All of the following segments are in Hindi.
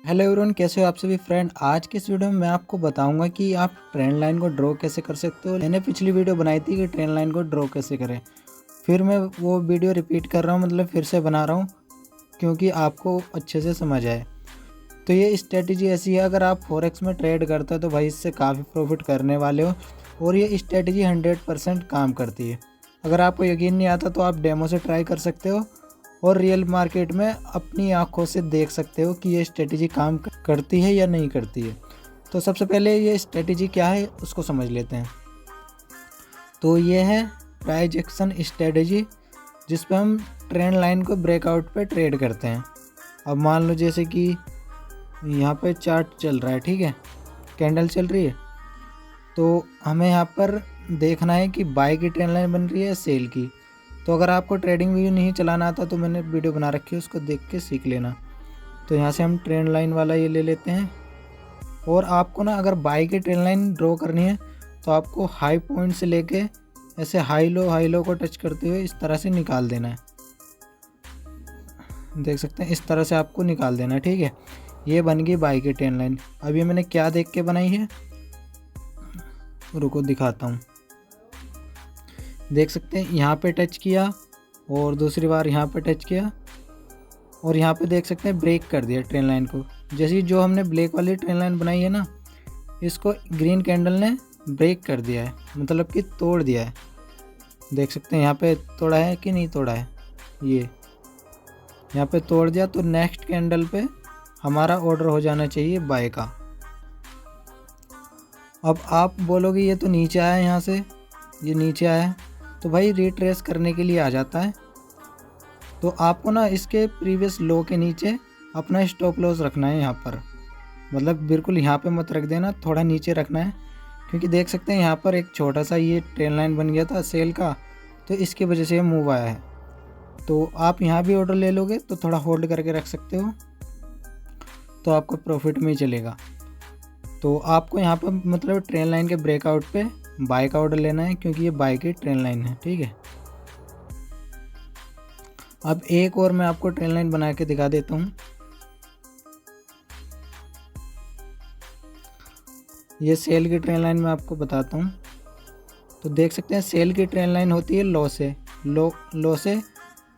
हेलो एवरीवन, कैसे हो आप सभी फ्रेंड। आज के इस वीडियो में मैं आपको बताऊंगा कि आप ट्रेन लाइन को ड्रॉ कैसे कर सकते हो। मैंने पिछली वीडियो बनाई थी कि ट्रेन लाइन को ड्रॉ कैसे करें, फिर मैं वो वीडियो रिपीट कर रहा हूँ, मतलब फिर से बना रहा हूँ क्योंकि आपको अच्छे से समझ आए। तो ये स्ट्रेटजी ऐसी है, अगर आप फॉरेक्स में ट्रेड करते हो तो भाई इससे काफ़ी प्रॉफिट करने वाले हो और ये स्ट्रेटजी 100% काम करती है। अगर आपको यकीन नहीं आता तो आप डेमो से ट्राई कर सकते हो और रियल मार्केट में अपनी आंखों से देख सकते हो कि ये स्ट्रेटजी काम करती है या नहीं करती है। तो सबसे पहले ये स्ट्रेटजी क्या है उसको समझ लेते हैं। तो ये है प्राइस एक्शन स्ट्रेटजी, जिस पे हम ट्रेंड लाइन को ब्रेकआउट पे ट्रेड करते हैं। अब मान लो जैसे कि यहाँ पे चार्ट चल रहा है, ठीक है, कैंडल चल रही है, तो हमें यहाँ पर देखना है कि बाय की ट्रेंड लाइन बन रही है सेल की। तो अगर आपको ट्रेडिंग व्यू नहीं चलाना आता तो मैंने वीडियो बना रखी है, उसको देख के सीख लेना। तो यहाँ से हम ट्रेंड लाइन वाला ये ले लेते हैं और आपको ना अगर बाय की ट्रेंड लाइन ड्रॉ करनी है तो आपको हाई पॉइंट से लेके ऐसे हाई लो को टच करते हुए इस तरह से निकाल देना है। देख सकते हैं इस तरह से आपको निकाल देना है, ठीक है। ये बन गई बाय की ट्रेंड लाइन। अब ये मैंने क्या देख के बनाई है, रुको दिखाता हूँ। देख सकते हैं यहाँ पे टच किया और दूसरी बार यहाँ पे टच किया और यहाँ पे देख सकते हैं ब्रेक कर दिया ट्रेन लाइन को। जैसे जो हमने ब्लैक वाली ट्रेन लाइन बनाई है ना, इसको ग्रीन कैंडल ने ब्रेक कर दिया है, मतलब कि तोड़ दिया है। देख सकते हैं यहाँ पे तोड़ा है कि नहीं तोड़ा है, ये यहाँ पे तोड़ दिया। तो नेक्स्ट कैंडल पे हमारा ऑर्डर हो जाना चाहिए बाय का। अब आप बोलोगे ये तो नीचे आया, यहाँ से ये नीचे आया है, तो भाई रिट्रेस करने के लिए आ जाता है। तो आपको ना इसके प्रीवियस लो के नीचे अपना स्टॉप लॉस रखना है यहाँ पर, मतलब बिल्कुल यहाँ पे मत रख देना, थोड़ा नीचे रखना है। क्योंकि देख सकते हैं यहाँ पर एक छोटा सा ये ट्रेन लाइन बन गया था सेल का, तो इसकी वजह से ये मूव आया है। तो आप यहाँ भी ऑर्डर ले लोगे तो थोड़ा होल्ड करके रख सकते हो, तो आपको प्रॉफिट में ही चलेगा। तो आपको यहाँ पर मतलब ट्रेन लाइन के ब्रेकआउट पे बाय का ऑर्डर लेना है, क्योंकि ये बाय की ट्रेन लाइन है, ठीक है। अब एक और मैं आपको ट्रेन लाइन बना के दिखा देता हूँ। ये सेल की ट्रेन लाइन मैं आपको बताता हूँ। तो देख सकते हैं सेल की ट्रेन लाइन होती है लो से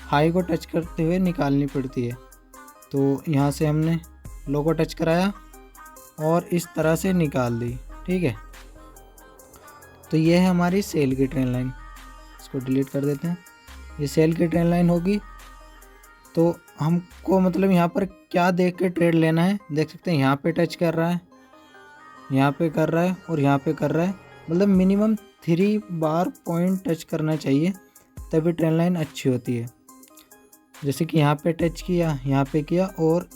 हाई को टच करते हुए निकालनी पड़ती है। तो यहाँ से हमने लो को टच कराया और इस तरह से निकाल दी, ठीक है। तो ये है हमारी सेल की ट्रेन लाइन, इसको डिलीट कर देते हैं। ये सेल की ट्रेन लाइन होगी। तो हमको मतलब यहाँ पर क्या देख के ट्रेड लेना है, देख सकते हैं यहाँ पे टच कर रहा है, यहाँ पे कर रहा है और यहाँ पे कर रहा है, मतलब मिनिमम 3 बार पॉइंट टच करना चाहिए तभी ट्रेन लाइन अच्छी होती है। जैसे कि यहाँ पे टच किया, यहाँ पे किया और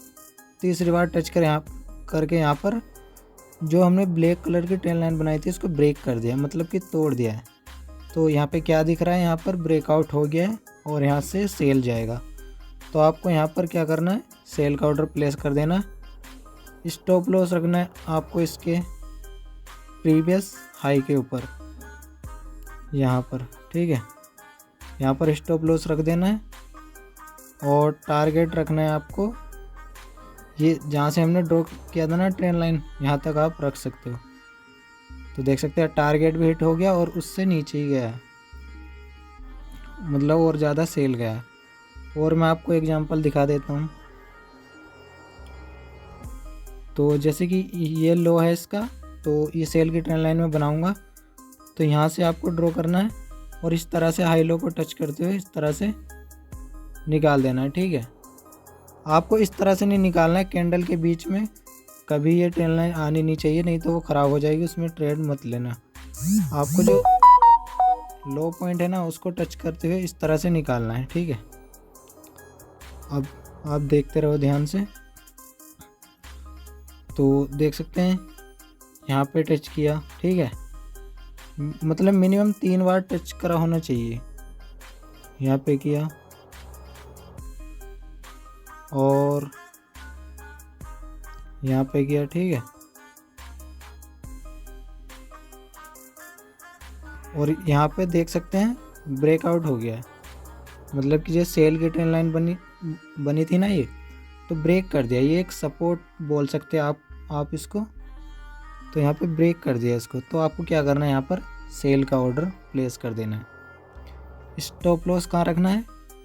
तीसरी बार टच कर यहाँ करके यहाँ पर जो हमने ब्लैक कलर की ट्रेन लाइन बनाई थी इसको ब्रेक कर दिया, मतलब कि तोड़ दिया है। तो यहाँ पे क्या दिख रहा है, यहाँ पर ब्रेकआउट हो गया है और यहाँ से सेल जाएगा। तो आपको यहाँ पर क्या करना है, सेल का ऑर्डर प्लेस कर देना, स्टॉप लॉस रखना है आपको इसके प्रीवियस हाई के ऊपर, यहाँ पर, ठीक है। यहाँ पर स्टॉप लॉस रख देना है और टारगेट रखना है आपको ये जहाँ से हमने ड्रॉ किया था ना ट्रेन लाइन, यहाँ तक आप रख सकते हो। तो देख सकते हैं टारगेट भी हिट हो गया और उससे नीचे ही गया है, मतलब और ज़्यादा सेल गया है। और मैं आपको एग्जांपल दिखा देता हूँ। तो जैसे कि ये लो है इसका, तो ये सेल की ट्रेन लाइन में बनाऊँगा। तो यहाँ से आपको ड्रॉ करना है और इस तरह से हाई लो को टच करते हुए इस तरह से निकाल देना है, ठीक है। आपको इस तरह से नहीं निकालना है, कैंडल के बीच में कभी ये ट्रेन लाइन आनी नहीं चाहिए, नहीं तो वो ख़राब हो जाएगी, उसमें ट्रेड मत लेना। आपको जो लो पॉइंट है ना उसको टच करते हुए इस तरह से निकालना है, ठीक है। अब आप देखते रहो ध्यान से। तो देख सकते हैं यहाँ पे टच किया, ठीक है, मतलब मिनिमम 3 बार टच करा होना चाहिए। यहाँ पे किया और यहाँ पे किया, ठीक है। और यहाँ पे देख सकते हैं ब्रेकआउट हो गया है, मतलब कि जो सेल की ट्रेन लाइन बनी थी ना ये, तो ब्रेक कर दिया, ये एक सपोर्ट बोल सकते हैं आप इसको। तो यहाँ पे ब्रेक कर दिया इसको, तो आपको क्या करना है, यहाँ पर सेल का ऑर्डर प्लेस कर देना है। स्टॉप लॉस कहाँ रखना है,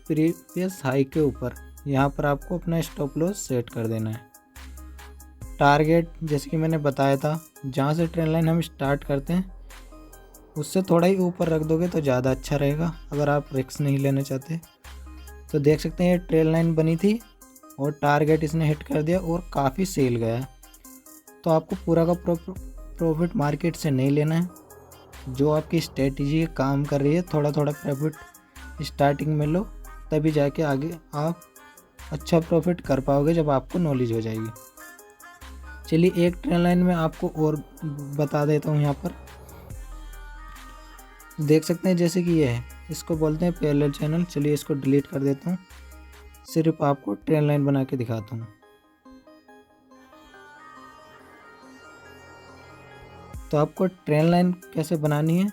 प्रीवियस हाई के ऊपर, यहाँ पर आपको अपना स्टॉप लॉस सेट कर देना है। टारगेट जैसे कि मैंने बताया था, जहाँ से ट्रेंड लाइन हम स्टार्ट करते हैं उससे थोड़ा ही ऊपर रख दोगे तो ज़्यादा अच्छा रहेगा, अगर आप रिस्क नहीं लेना चाहते। तो देख सकते हैं ये ट्रेंड लाइन बनी थी और टारगेट इसने हिट कर दिया और काफ़ी सेल गया है। तो आपको पूरा का प्रॉफिट मार्केट से नहीं लेना है, जो आपकी स्ट्रेटजी काम कर रही है थोड़ा थोड़ा प्रॉफिट स्टार्टिंग में लो, तभी जाके आगे आप अच्छा प्रॉफिट कर पाओगे जब आपको नॉलेज हो जाएगी। चलिए एक ट्रेंड लाइन में आपको और बता देता हूँ। यहाँ पर देख सकते हैं जैसे कि ये है, इसको बोलते हैं पैरेलल चैनल। चलिए इसको डिलीट कर देता हूँ, सिर्फ आपको ट्रेंड लाइन बना के दिखाता हूँ। तो आपको ट्रेंड लाइन कैसे बनानी है,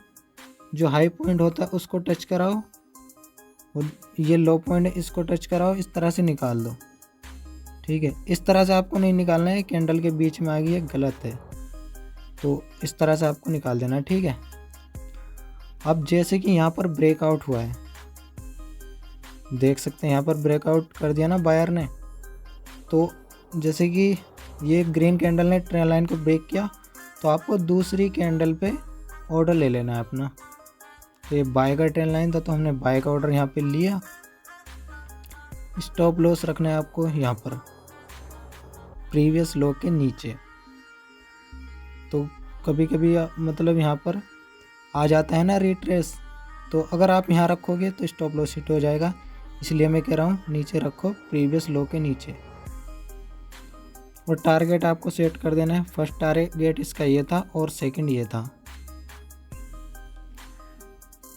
जो हाई पॉइंट होता है उसको टच कराओ और ये लो पॉइंट है इसको टच कराओ, इस तरह से निकाल दो। ठीक है, इस तरह से आपको नहीं निकालना है, कैंडल के बीच में आ गई है, गलत है। तो इस तरह से आपको निकाल देना है। ठीक है, अब जैसे कि यहाँ पर ब्रेकआउट हुआ है, देख सकते हैं यहाँ पर ब्रेकआउट कर दिया ना बायर ने। तो जैसे कि ये ग्रीन कैंडल ने ट्रेंड लाइन को ब्रेक किया, तो आपको दूसरी कैंडल पे ऑर्डर ले लेना है अपना। तो ये बाय का ट्रेंड लाइन था, तो हमने बाय का ऑर्डर यहाँ पे लिया। स्टॉप लॉस रखना है आपको यहाँ पर प्रीवियस लो के नीचे। तो कभी कभी मतलब यहाँ पर आ जाता है ना रिट्रेस, तो अगर आप यहाँ रखोगे तो स्टॉप लॉस हिट हो जाएगा, इसलिए मैं कह रहा हूँ नीचे रखो, प्रीवियस लो के नीचे। और टारगेट आपको सेट कर देना है, फर्स्ट टारगेट इसका ये था और सेकंड ये था।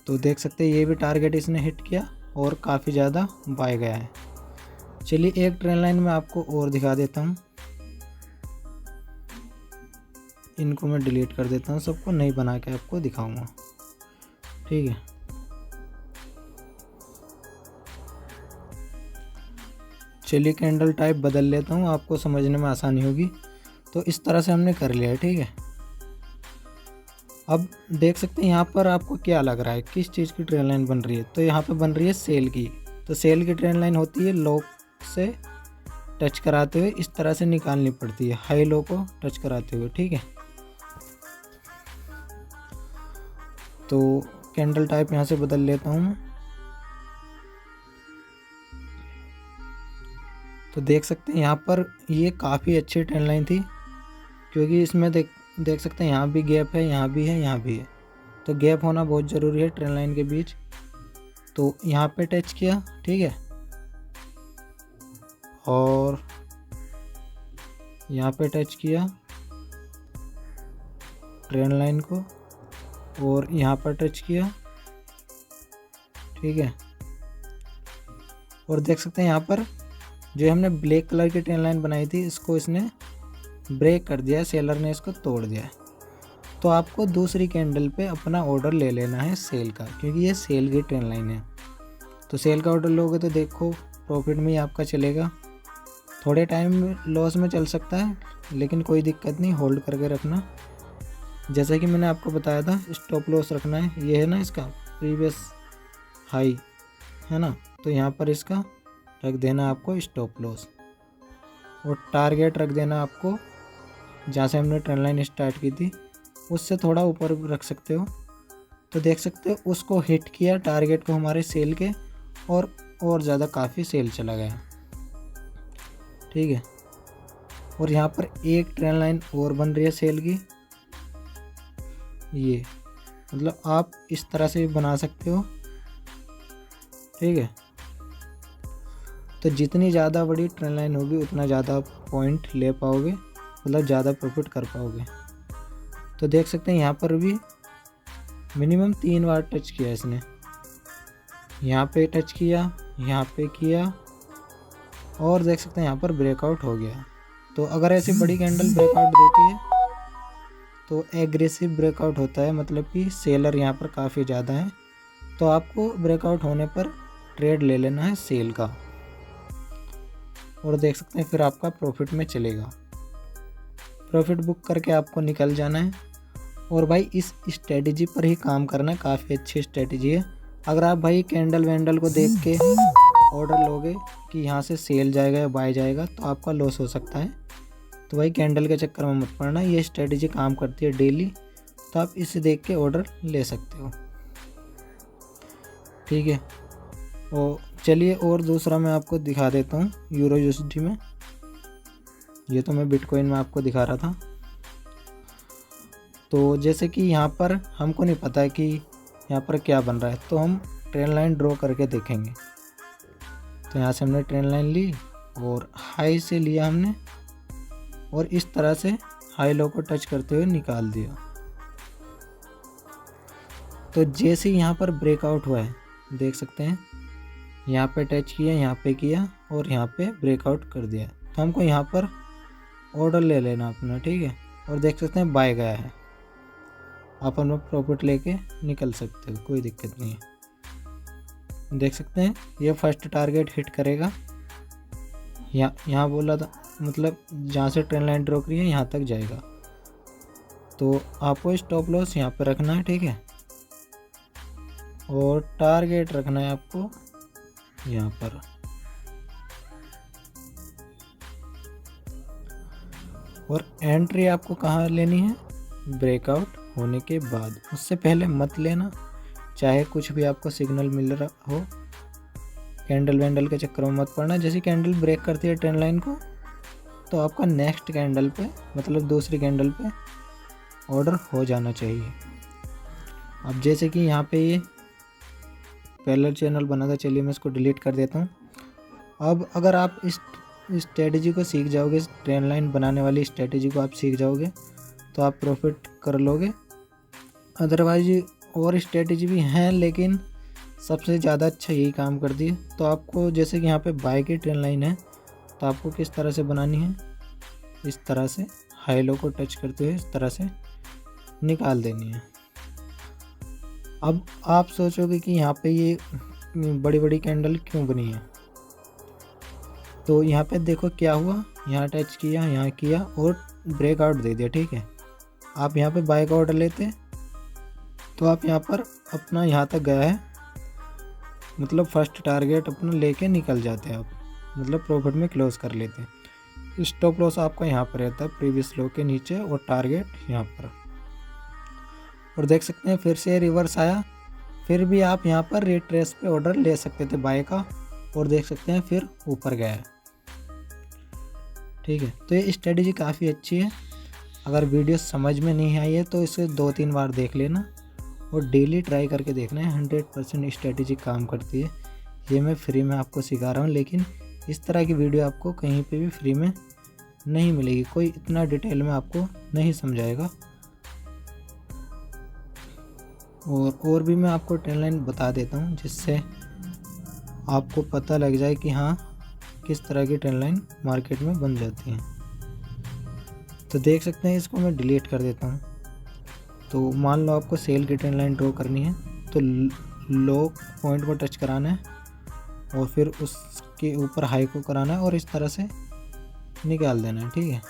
तो देख सकते हैं ये भी टारगेट इसने हिट किया और काफ़ी ज़्यादा बाय गया है। चलिए एक ट्रेंड लाइन में आपको और दिखा देता हूँ, इनको मैं डिलीट कर देता हूँ, सबको नहीं बना के आपको दिखाऊंगा। ठीक है, चलिए कैंडल टाइप बदल लेता हूँ, आपको समझने में आसानी होगी। तो इस तरह से हमने कर लिया है। ठीक है, अब देख सकते हैं यहाँ पर आपको क्या लग रहा है, किस चीज़ की ट्रेंड लाइन बन रही है। तो यहाँ पे बन रही है सेल की। तो सेल की ट्रेंड लाइन होती है लो से टच कराते हुए इस तरह से निकालनी पड़ती है, हाई लो को टच कराते हुए। ठीक है, तो कैंडल टाइप यहाँ से बदल लेता हूँ मैं। तो देख सकते हैं यहाँ पर ये काफ़ी अच्छी ट्रेंड लाइन थी, क्योंकि इसमें देख सकते हैं यहाँ भी गैप है, यहाँ भी है, यहाँ भी है। तो गैप होना बहुत ज़रूरी है ट्रेंड लाइन के बीच। तो यहाँ पे टच किया, ठीक है, और यहाँ पे टच किया ट्रेंड लाइन को और यहाँ पर टच किया। ठीक है, और देख सकते हैं यहाँ पर जो हमने ब्लैक कलर की ट्रेंड लाइन बनाई थी, इसको इसने ब्रेक कर दिया, सेलर ने इसको तोड़ दिया। तो आपको दूसरी कैंडल पे अपना ऑर्डर ले लेना है सेल का, क्योंकि ये सेल की ट्रेंड लाइन है। तो सेल का ऑर्डर लोगे तो देखो प्रॉफिट में ही आपका चलेगा, थोड़े टाइम लॉस में चल सकता है, लेकिन कोई दिक्कत नहीं, होल्ड करके रखना। जैसा कि मैंने आपको बताया था, स्टॉप लॉस रखना है, ये है ना इसका प्रीवियस हाई है ना, तो यहाँ पर इसका रख देना आपको स्टॉप लॉस, और टारगेट रख देना आपको जहाँ से हमने ट्रेंड लाइन स्टार्ट की थी उससे थोड़ा ऊपर रख सकते हो। तो देख सकते हो उसको हिट किया टारगेट को हमारे सेल के, और ज़्यादा काफ़ी सेल चला गया। ठीक है, और यहाँ पर एक ट्रेंड लाइन और बन रही है सेल की, ये मतलब आप इस तरह से भी बना सकते हो। ठीक है, तो जितनी ज़्यादा बड़ी ट्रेंड लाइन होगी उतना ज़्यादा पॉइंट ले पाओगे, मतलब ज़्यादा प्रॉफिट कर पाओगे। तो देख सकते हैं यहाँ पर भी मिनिमम 3 बार टच किया इसने, यहाँ पे टच किया, यहाँ पे किया, और देख सकते हैं यहाँ पर ब्रेकआउट हो गया। तो अगर ऐसी बड़ी कैंडल ब्रेकआउट देती है तो एग्रेसिव ब्रेकआउट होता है, मतलब कि सेलर यहाँ पर काफ़ी ज़्यादा है। तो आपको ब्रेकआउट होने पर ट्रेड ले लेना है सेल का। और देख सकते हैं फिर आपका प्रॉफिट में चलेगा। प्रॉफिट बुक करके आपको निकल जाना है। और भाई इस स्ट्रेटजी पर ही काम करना है, काफ़ी अच्छी स्ट्रेटजी है। अगर आप भाई कैंडल वैंडल को देख के ऑर्डर लोगे कि यहाँ से सेल जाएगा या बाय जाएगा तो आपका लॉस हो सकता है। तो भाई कैंडल के चक्कर में मत पड़ना, ये स्ट्रेटजी काम करती है डेली, तो आप इसे देख के ऑर्डर ले सकते हो, ठीक है। और चलिए और दूसरा मैं आपको दिखा देता हूँ यूरो यूएसडी में। ये तो मैं बिटकॉइन में आपको दिखा रहा था। तो जैसे कि यहाँ पर हमको नहीं पता है कि यहाँ पर क्या बन रहा है, तो हम ट्रेंड लाइन ड्रॉ करके देखेंगे। तो यहाँ से हमने ट्रेंड लाइन ली और हाई से लिया हमने, और इस तरह से हाई लो को टच करते हुए निकाल दिया। तो जैसे यहाँ पर ब्रेकआउट हुआ है, देख सकते हैं यहाँ पे टच किया, यहाँ पे किया और यहाँ पे ब्रेकआउट कर दिया। तो हमको यहाँ पर ऑर्डर ले लेना अपना, ठीक है। और देख सकते हैं बाय गया है, आप अपना प्रॉफिट लेके निकल सकते हो, कोई दिक्कत नहीं है। देख सकते हैं ये फर्स्ट टारगेट हिट करेगा। यहाँ बोला था मतलब जहाँ से ट्रेंड लाइन ड्रॉ करी है यहाँ तक जाएगा। तो आपको स्टॉप लॉस यहाँ पे रखना है, ठीक है। और टारगेट रखना है आपको यहाँ पर। और एंट्री आपको कहाँ लेनी है, ब्रेकआउट होने के बाद, उससे पहले मत लेना, चाहे कुछ भी आपको सिग्नल मिल रहा हो। कैंडल वैंडल के चक्कर में मत पड़ना। जैसे कैंडल ब्रेक करती है ट्रेंड लाइन को, तो आपका नेक्स्ट कैंडल पे मतलब दूसरी कैंडल पे ऑर्डर हो जाना चाहिए। अब जैसे कि यहाँ पे ये पहला चैनल बना था, चलिए मैं इसको डिलीट कर देता हूँ। अब अगर आप इस स्ट्रेटजी को सीख जाओगे, ट्रेंड लाइन बनाने वाली स्ट्रेटजी को आप सीख जाओगे तो आप प्रॉफिट कर लोगे। अदरवाइज और स्ट्रेटजी भी हैं, लेकिन सबसे ज़्यादा अच्छा यही काम करती है। तो आपको जैसे कि यहाँ पे बाय की ट्रेंड लाइन है, तो आपको किस तरह से बनानी है, इस तरह से हाई लो को टच करते हुए इस तरह से निकाल देनी है। अब आप सोचोगे कि यहाँ पे ये बड़ी बड़ी कैंडल क्यों बनी है, तो यहाँ पे देखो क्या हुआ, यहाँ टच किया, यहाँ किया और ब्रेकआउट दे दिया, ठीक है। आप यहाँ पे बाय का ऑर्डर लेते तो आप यहाँ पर अपना यहाँ तक गया है, मतलब फर्स्ट टारगेट अपना लेके निकल जाते हैं आप, मतलब प्रॉफिट में क्लोज कर लेते हैं। स्टॉप लॉस आपका यहाँ पर रहता है प्रीवियस लो के नीचे और टारगेट यहाँ पर। और देख सकते हैं फिर से रिवर्स आया, फिर भी आप यहाँ पर रिट्रेस पे ऑर्डर ले सकते थे बाय का, और देख सकते हैं फिर ऊपर गया है, ठीक है। तो ये स्ट्रेटजी काफ़ी अच्छी है। अगर वीडियो समझ में नहीं आई है तो इसे 2-3 बार देख लेना और डेली ट्राई करके देखना है। 100% स्ट्रेटजी काम करती है। ये मैं फ्री में आपको सिखा रहा हूँ, लेकिन इस तरह की वीडियो आपको कहीं पे भी फ्री में नहीं मिलेगी, कोई इतना डिटेल में आपको नहीं समझाएगा। और भी मैं आपको ट्रेंड लाइन बता देता हूँ, जिससे आपको पता लग जाए कि हाँ किस तरह की ट्रेंड लाइन मार्केट में बन जाती हैं। तो देख सकते हैं, इसको मैं डिलीट कर देता हूँ। तो मान लो आपको सेल की ट्रेंड लाइन ड्रॉ करनी है, तो लो पॉइंट को टच कराना है और फिर उसके ऊपर हाई को कराना है और इस तरह से निकाल देना है, ठीक है।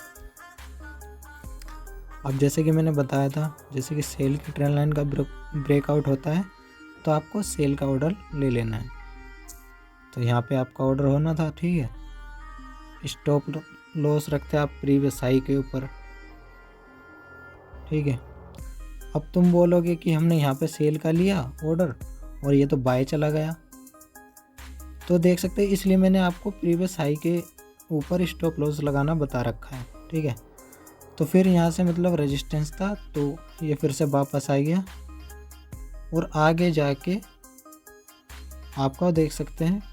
अब जैसे कि मैंने बताया था, जैसे कि सेल की ट्रेंड लाइन का ब्रेकआउट होता है तो आपको सेल का ऑर्डर ले लेना है। तो यहाँ पे आपका ऑर्डर होना था, ठीक है। स्टॉप लॉस रखते हैं आप प्रीवियस हाई के ऊपर, ठीक है। अब तुम बोलोगे कि हमने यहाँ पे सेल का लिया ऑर्डर और ये तो बाय चला गया, तो देख सकते हैं इसलिए मैंने आपको प्रीवियस हाई के ऊपर स्टॉप लॉस लगाना बता रखा है, ठीक है। तो फिर यहाँ से मतलब रेजिस्टेंस था, तो ये फिर से वापस आ गया और आगे जाके आपका देख सकते हैं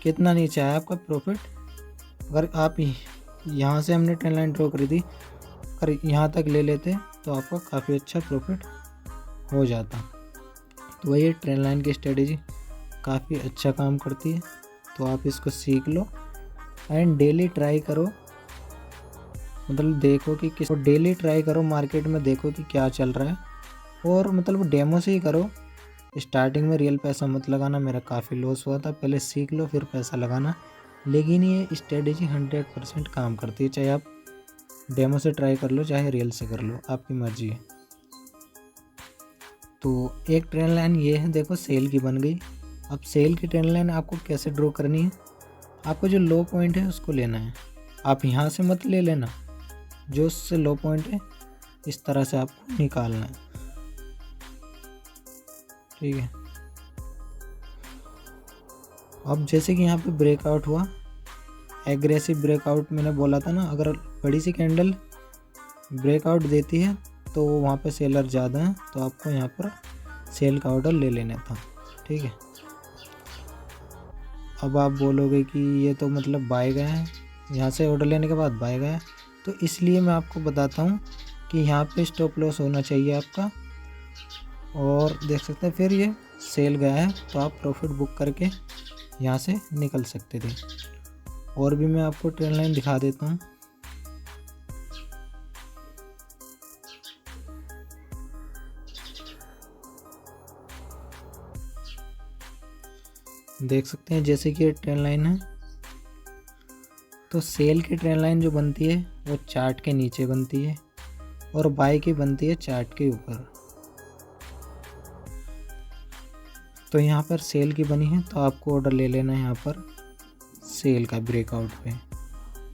कितना नीचे आया आपका प्रॉफिट। अगर आप यहाँ से हमने ट्रेंड लाइन ड्रॉ करी थी, अगर यहाँ तक ले लेते तो आपका काफ़ी अच्छा प्रॉफिट हो जाता। तो वही ट्रेंड लाइन की स्ट्रेटजी काफ़ी अच्छा काम करती है। तो आप इसको सीख लो एंड डेली ट्राई करो, मतलब देखो कि किस डेली ट्राई करो, मार्केट में देखो कि क्या चल रहा है, और मतलब डेमो से ही करो। स्टार्टिंग में रियल पैसा मत लगाना, मेरा काफ़ी लॉस हुआ था। पहले सीख लो फिर पैसा लगाना, लेकिन ये स्ट्रेटेजी 100% काम करती है, चाहे आप डेमो से ट्राई कर लो चाहे रियल से कर लो, आपकी मर्जी है। तो एक ट्रेंड लाइन ये है, देखो सेल की बन गई। अब सेल की ट्रेंड लाइन आपको कैसे ड्रॉ करनी है, आपको जो लो पॉइंट है उसको लेना है। आप यहाँ से मत ले लेना, जो उससे लो पॉइंट है इस तरह से आपको निकालना है, ठीक है। अब जैसे कि यहाँ पे ब्रेकआउट हुआ, एग्रेसिव ब्रेकआउट मैंने बोला था ना, अगर बड़ी सी कैंडल ब्रेकआउट देती है तो वहाँ पे सेलर ज़्यादा है, तो आपको यहाँ पर सेल का ऑर्डर ले लेना था, ठीक है। अब आप बोलोगे कि ये तो मतलब बाय गया है, यहाँ से ऑर्डर लेने के बाद बाय गया है, तो इसलिए मैं आपको बताता हूँ कि यहाँ पे स्टॉप लॉस होना चाहिए आपका। और देख सकते हैं फिर ये सेल गया है, तो आप प्रॉफिट बुक करके यहाँ से निकल सकते थे। और भी मैं आपको ट्रेंड लाइन दिखा देता हूँ। देख सकते हैं जैसे कि ये ट्रेंड लाइन है, तो सेल की ट्रेंड लाइन जो बनती है वो चार्ट के नीचे बनती है और बाय की बनती है चार्ट के ऊपर। तो यहाँ पर सेल की बनी है, तो आपको ऑर्डर ले लेना है यहाँ पर सेल का ब्रेकआउट पे।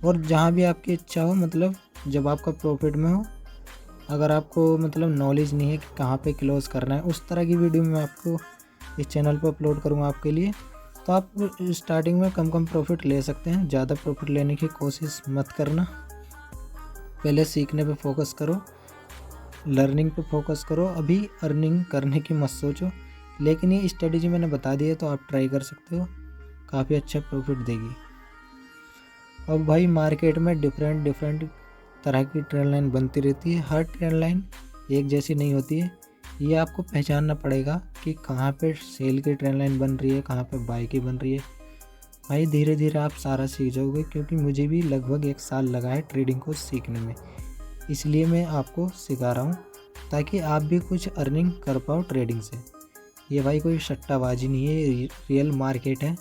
और जहाँ भी आपकी इच्छा हो, मतलब जब आपका प्रॉफिट में हो, अगर आपको मतलब नॉलेज नहीं है कि कहाँ पे क्लोज करना है, उस तरह की वीडियो मैं आपको इस चैनल पर अपलोड करूँगा आपके लिए। तो आप स्टार्टिंग में कम कम प्रॉफिट ले सकते हैं, ज़्यादा प्रॉफिट लेने की कोशिश मत करना। पहले सीखने पे फोकस करो, लर्निंग पे फोकस करो, अभी अर्निंग करने की मत सोचो। लेकिन ये स्ट्रेटेजी मैंने बता दी है, तो आप ट्राई कर सकते हो, काफ़ी अच्छा प्रॉफिट देगी। अब भाई मार्केट में डिफरेंट तरह की ट्रेंड लाइन बनती रहती है, हर ट्रेंड लाइन एक जैसी नहीं होती है। ये आपको पहचानना पड़ेगा कि कहाँ पे सेल की ट्रेंड लाइन बन रही है, कहाँ पे बाय की बन रही है। भाई धीरे धीरे आप सारा सीख जाओगे, क्योंकि मुझे भी लगभग 1 साल लगा है ट्रेडिंग को सीखने में। इसलिए मैं आपको सिखा रहा हूँ, ताकि आप भी कुछ अर्निंग कर पाओ ट्रेडिंग से। ये भाई कोई सट्टाबाजी नहीं है, ये रियल मार्केट है।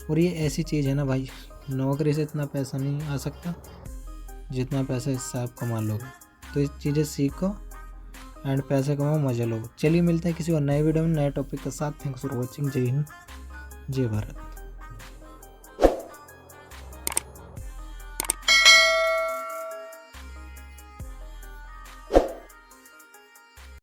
और ये ऐसी चीज़ है ना भाई, नौकरी से इतना पैसा नहीं आ सकता जितना पैसा इससे आप कमा लोगे। तो इस चीज़ें सीखो एंड पैसा कमाओ, मजा लो। चलिए मिलते हैं किसी और नए वीडियो में नए टॉपिक के साथ। Thanks for watching. जय हिंद, जय भारत।